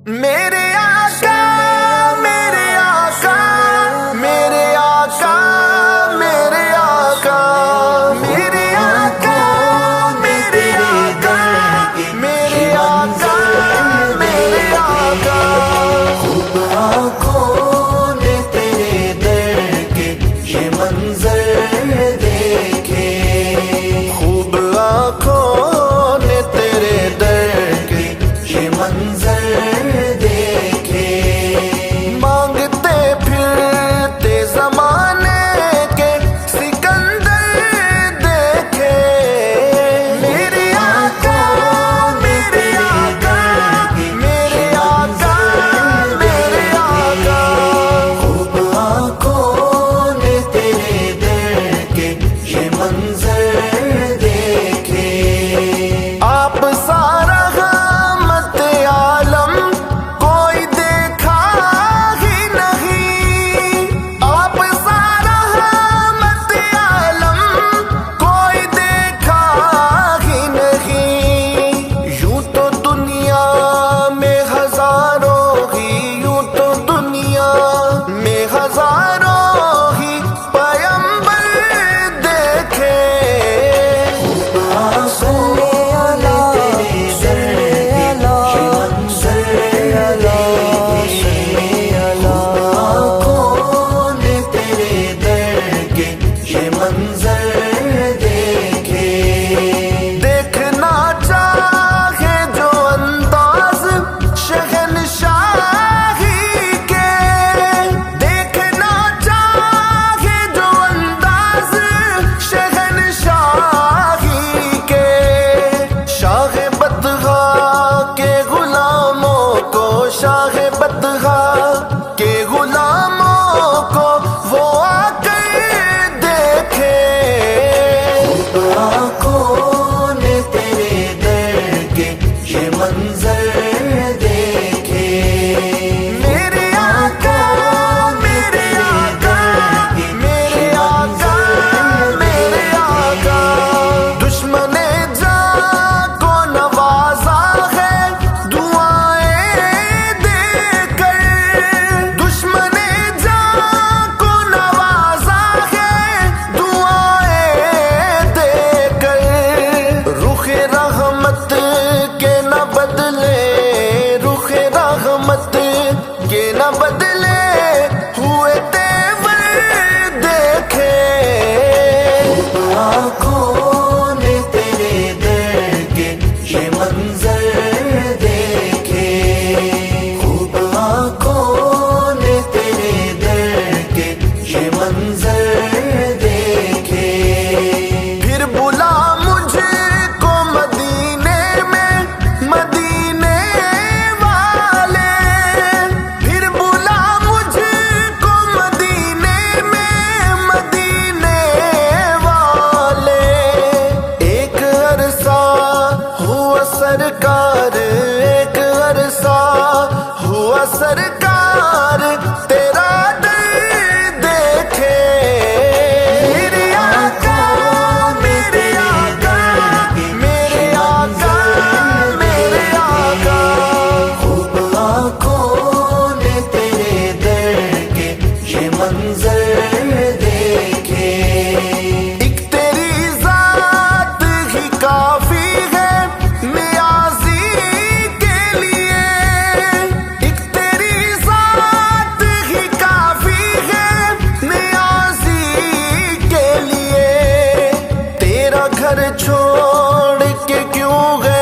میرے آقا میرے آقا میرے آقا میرے آقا میرے آقا میرے آقا میرے آقا میرے آقا خوب آنکھوں نے تیرے در کے یہ منظر دیکھے خوب آنکھوں نے تیرے در کے یہ منظر شاہ بدغا کے غلاموں کو وہ آ کر دیکھے آنکھوں نے تیرے در کے یہ منظر دیکھے میرے آقا میرے آقا میرے آقا میرے آقا دشمن جاں کو نوازا ہے کے نہ بدلے ہوئے تیور دیکھے آنکھوں نے تیرے در کے یہ منظر دیکھے خوب آنکھوں نے تیرے در کے یہ منظر دیکھے پھر بلا مجھے کو مدینے میں مدینے سرکار ایک عرصہ ہوا سرکار تیرا در دیکھے میرے آقا میرے آقا میرے آقا میرے آقا خوب آنکھوں نے تیرے در کے یہ منظر دیکھے ایک تیری ذات ہی کافی چھوڑ کے کیوں گئے